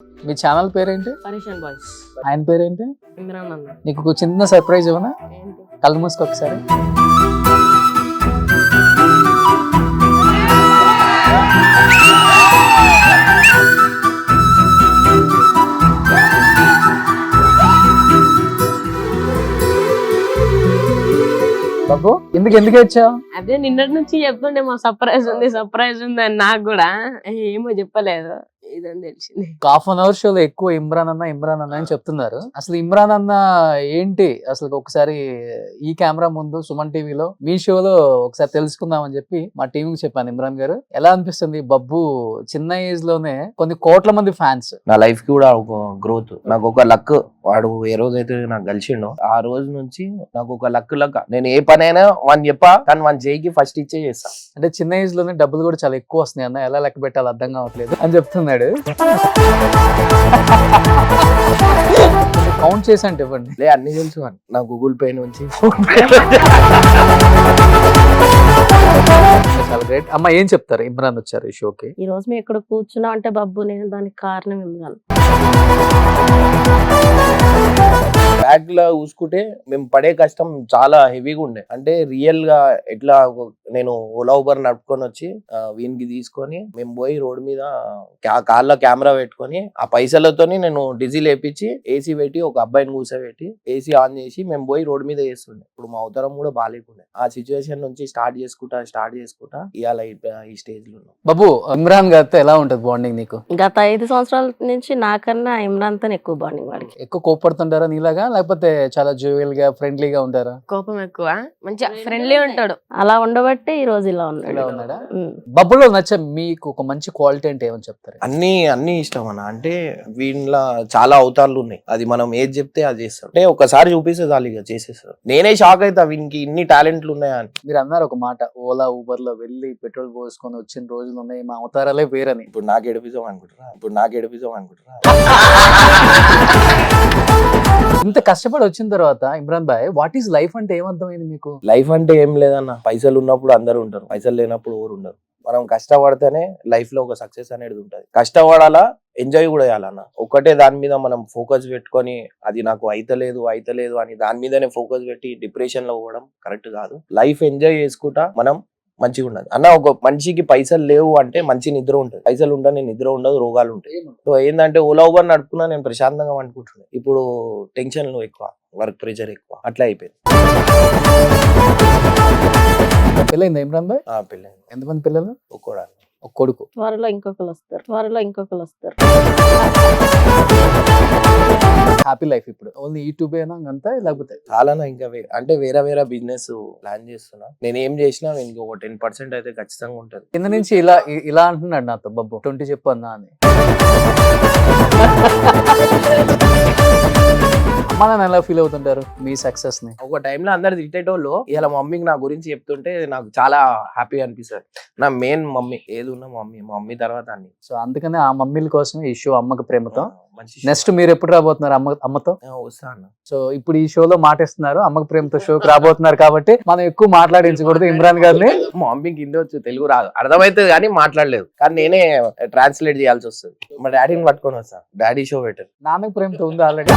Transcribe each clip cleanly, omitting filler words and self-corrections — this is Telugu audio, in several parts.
మీ ఛానల్ పేరేంటి? పరేషన్ బాయ్స్. ఆయన పేరేంటి? ఇమ్రాన్ అన్న. నీకు ఒక చిన్న సర్ప్రైజ్ ఇవ్వనా? ఏంటి? కళ్ళు మూసుకో ఒకసారి. బాబు ఎందుకు వచ్చావు? అదే నిన్నటి నుంచి చెప్తుండే మా సర్ప్రైజ్ ఉంది అని నాకు కూడా ఏమో చెప్పలేదు, ఇదని తెలిసింది. ½ అవర్ షోలో ఎక్కువ ఇమ్రాన్ అన్న అని చెప్తున్నారు. అసలు ఇమ్రాన్ అన్న ఏంటి అసలు ఒకసారి ఈ కెమెరా ముందు సుమన్ టీవీలో మీ షోలో ఒకసారి తెలుసుకుందామని చెప్పి మా టీంకి చెప్పాను. ఇమ్రాన్ గారు ఎలా అనిపిస్తుంది? బబ్బు చిన్న ఏజ్ లోనే కొన్ని కోట్ల మంది ఫ్యాన్స్. నా లైఫ్ కి కూడా ఒక గ్రోత్, నాకు ఒక లక్. వాడు ఏ రోజైతే నాకు కలిసిండో ఆ రోజు నుంచి నాకు ఒక లక్ నేను ఏ పనైనా వాని చెప్పా కానీ వాని చేయికి ఫస్ట్ ఇచ్చే చేస్తా. అంటే చిన్న ఏజ్ లోనే డబ్బులు కూడా చాలా ఎక్కువ వస్తున్నాయి అన్న, ఎలా లెక్క పెట్టాలి అర్థం కావట్లేదు అని చెప్తున్నాడు. కౌంట్ చేసి అంటే ఇవ్వండి. లే అన్ని తెలుసు నా గూగుల్ పే నుంచి. చాలా గ్రేట్. అమ్మ ఏం చెప్తారు? ఇమ్రాన్ వచ్చారు ఈ షోకి. ఈ రోజు మేము ఇక్కడ కూర్చున్నా అంటే బబ్బు నేను దానికి కారణం ఇమ్రాన్. బ్యాగ్ లో చూసుకుంటే మేము పడే కష్టం చాలా హెవీగా ఉండే. అంటే రియల్ గా ఎట్లా నేను ఓలా ఊబర్ నడుపుకొని వచ్చి వీనికి తీసుకొని మేము పోయి రోడ్ మీద కార్లో కెమెరా పెట్టుకొని ఆ పైసలతోని నేను డీజిల్ వేపించి ఏసీ పెట్టి ఒక అబ్బాయిని కూర్చోబెట్టి ఏసీ ఆన్ చేసి మేము పోయి రోడ్ మీద వేస్తుండే. ఇప్పుడు మా అవతారం కూడా బాగాలేకుండే. ఆ సిచ్యువేషన్ నుంచి స్టార్ట్ చేసుకుంటా ఇవాళ ఈ స్టేజ్ లో ఉన్నాం. బాబు ఇమ్రాన్ గారితో ఎలా ఉంటది బాండింగ్ నీకు? గత 5 సంవత్సరాల నుంచి నాకన్నా ఇమ్రాన్ తో ఎక్కువ బాండింగ్. వాడికి ఎక్కువ కోపడుతుంటారా నీలాగా, లేకపోతే చాలా జోవియల్ గా ఫ్రెండ్లీగా ఉంటారా? కోపం ఎక్కువ, మంచిగా ఫ్రెండ్లీ ఉంటాడు. అలా ఉండబట్టి ఈ రోజు ఇలా ఉన్నాడా? బబ్బులో నచ్చ మీకు ఒక మంచి క్వాలిటీ అంటే ఏమని చెప్తారు? అన్ని ఇష్టం అన్న. అంటే వీళ్ళ చాలా అవతారాలు ఉన్నాయి. అది మనం ఏది చెప్తే అది చేస్తాం. అంటే ఒకసారి చూపిస్తే చాలు ఇక చేసేస్తారు. నేనే షాక్ అవుతా వీనికి ఇన్ని టాలెంట్లు ఉన్నాయా అని. మీరు అన్నారు ఒక మాట, ఓలా ఊబర్ లో వెళ్ళి పెట్రోల్ పోసుకొని వచ్చిన రోజులు ఉన్నాయి, మా అవతారాలే వేరని. ఇప్పుడు నాకు ఎడిపిజం అనుకుంటారా? ఇంత కష్టపడి వచ్చిన తర్వాత ఇమ్రాన్ భాయ్, వాట్ ఈస్ లైఫ్ అంటే ఏమర్థమైంది మీకు? లైఫ్ అంటే ఏం లేదన్న. పైసలు ఉన్నప్పుడు అందరూ ఉంటారు, పైసలు లేనప్పుడు ఎవరు ఉండరు. మనం కష్టపడితేనే లైఫ్ లో ఒక సక్సెస్ అనేది ఉంటుంది. కష్టపడాలా, ఎంజాయ్ కూడా చేయాలన్న. ఒక్కటే దాని మీద మనం ఫోకస్ పెట్టుకొని అది నాకు అయితలేదు అని దాని మీదనే ఫోకస్ పెట్టి డిప్రెషన్ లో పోవడం కరెక్ట్ కాదు. లైఫ్ ఎంజాయ్ చేసుకుంటా మనం మంచిగా ఉండదు అన్న. ఒక మనిషికి పైసలు లేవు అంటే మంచి నిద్ర ఉంటుంది, పైసలు ఉంటే నిద్ర ఉండదు, రోగాలు ఉంటాయి. సో ఏంటంటే ఓలా ఊబర్ నడుపుకున్నా నేను ప్రశాంతంగా అనుకుంటున్నాను. ఇప్పుడు టెన్షన్లు ఎక్కువ, వర్క్ ప్రెషర్ ఎక్కువ, అట్లా అయిపోయింది. పెళ్ళైందా ఇమ్రాన్ భాయ్? పెళ్ళైంది. ఎంతమంది పిల్లలు? ఒక కొడుకు. త్వరలో ఇంకొకరు వస్తారు. హ్యాపీ లైఫ్ ఇప్పుడు ఓన్లీ యూట్యూబ్ అయినా అంతా, లేకపోతే చాలా ఇంకా అంటే వేరే బిజినెస్ ప్లాన్ చేస్తున్నా. నేను ఏం చేసినా ఇంకొక 10% అయితే ఖచ్చితంగా ఉంటది. కింద నుంచి ఇలా అంటున్నాడు నాతో, బబ్బు 20 చెప్పు అన్నా అని. అమ్మా నాన్న ఎలా ఫీల్ అవుతుంటారు మీ సక్సెస్ ని? ఒక టైంలో అందరు తిట్టేటోళ్ళు ఇలా మమ్మీకి నా గురించి చెప్తుంటే నాకు చాలా హ్యాపీ అనిపిస్తుంది. నా మెయిన్ మమ్మీ, ఏది ఉన్నా మా మమ్మీ తర్వాత అన్ని. సో అందుకనే ఆ మమ్మీల కోసమే ఈ షో అమ్మకి ప్రేమతో. మంచి నెక్స్ట్ మీరు ఎప్పుడు రాబోతున్నారు అమ్మతో? వస్తా అన్న. సో ఇప్పుడు ఈ షోలో మాటిస్తున్నారు, అమ్మకి ప్రేమతో షోకి రాబోతున్నారు కాబట్టి మనం ఎక్కువ మాట్లాడించకూడదు ఇమ్రాన్ గారిని. మా మమ్మీకి హిందీ వచ్చు, తెలుగు రాదు, అర్థమవుతుంది కానీ మాట్లాడలేదు. కానీ నేనే ట్రాన్స్లేట్ చేయాల్సి వస్తుంది. మా డాడీని పట్టుకొని వస్తా, డాడీ షో పెట్టారు. నాన్నకి ప్రేమతో ఉంది ఆల్రెడీ.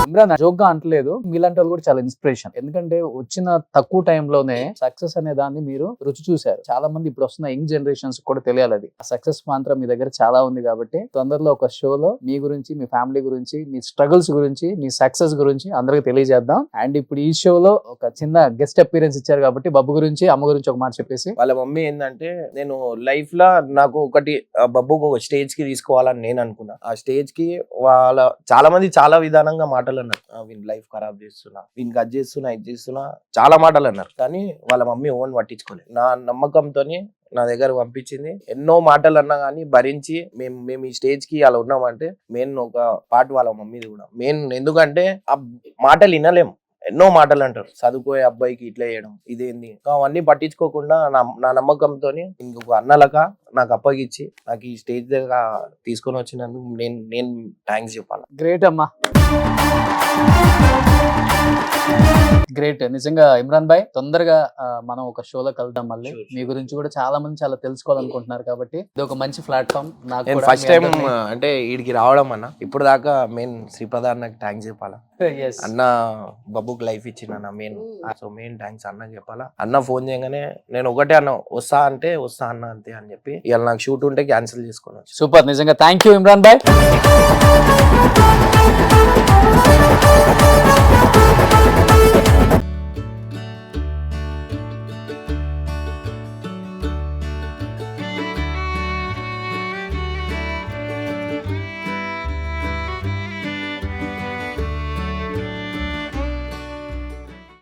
ఇమ్రాన్ జోక్ గా అంటలేదు, మీలాంటి వాళ్ళు కూడా చాలా ఇన్స్పిరేషన్. ఎందుకంటే వచ్చిన తక్కువ టైంలోనే సక్సెస్ అనే దాన్ని మీరు రుచి చూశారు. చాలా మంది ఇప్పుడు వస్తున్న యంగ్ జనరేషన్స్ కూడా తెలియాలి అది. ఆ సక్సెస్ మాత్రం మీ దగ్గర చాలా ఉంది కాబట్టి తొందరలో ఒక షోలో మీ గురించి, మీ ఫ్యామిలీ గురించి, మీ స్ట్రగుల్స్ గురించి, మీ సక్సెస్ గురించి అందరికి తెలియజేద్దాం. అండ్ ఇప్పుడు ఈ షోలో ఒక చిన్న గెస్ట్ అపీరెన్స్ ఇచ్చారు కాబట్టి బబ్బు గురించి, అమ్మ గురించి ఒక మాట చెప్పేసి. వాళ్ళ మమ్మీ ఏంటంటే, నేను లైఫ్ లో నాకు ఒకటి బబ్బుకు ఒక స్టేజ్ కి తీసుకోవాలని నేను అనుకున్నా. ఆ స్టేజ్ కి వాళ్ళ చాలా మంది చాలా విధానంగా మాటలు అన్నారు. వీని లైఫ్ ఖరాబ్ చేస్తున్నా, వీనికి అది చేస్తున్నా, ఇది చేస్తున్నా, చాలా మాటలు అన్నారు. కానీ వాళ్ళ మమ్మీ ఓన్ పట్టించుకోలేదు. నా నమ్మకంతోని నా దగ్గర పంపించింది. ఎన్నో మాటలు అన్నా కానీ భరించి మేము ఈ స్టేజ్ కి అలా ఉన్నామంటే మెయిన్ ఒక పార్ట్ వాళ్ళ మమ్మీది కూడా మెయిన్. ఎందుకంటే ఆ మాటలు వినలేము, ఎన్నో మాటలు అంటారు. చదువుకోయే అబ్బాయికి ఇట్లా చేయడం ఇదేంది, అవన్నీ పట్టించుకోకుండా నా నమ్మకంతో ఇంకొక అన్నలక నాకు అప్పగిచ్చి నాకు ఈ స్టేజ్ దగ్గర తీసుకొని వచ్చినందుకు నేను థ్యాంక్స్ చెప్పాలి. గ్రేట్ అమ్మా. గ్రేట్. నిజంగా ఇమ్రాన్ భాయ్, తొందరగా మనం ఒక షోలో కలుద్దాం మళ్ళీ. Sure. మీ గురించి కూడా చాలా మంది చాలా తెలుసుకోవాలనుకుంటున్నారు కాబట్టి ఇది ఒక మంచి ప్లాట్ఫామ్. నాకు నేను కూడా ఫస్ట్ టైం అంటే వీడికి రావడం అన్న, ఇప్పుడు దాకా మెయిన్ శ్రీప్రద అన్నకి థ్యాంక్స్ చెప్పాలా. yes. అన్న బబ్బుకి లైఫ్ ఇచ్చిన మెయిన్, సో మెయిన్ థ్యాంక్స్ అన్నకి చెప్పాలా. అన్న ఫోన్ చేయగానే నేను ఒకటే అన్న, వస్తా అంటే వస్తా అన్న అంతే అని చెప్పి, ఇవాళ నాకు షూట్ ఉంటే క్యాన్సిల్ చేసుకున్నాను. సూపర్. నిజంగా థ్యాంక్ యూ ఇమ్రాన్ భాయ్.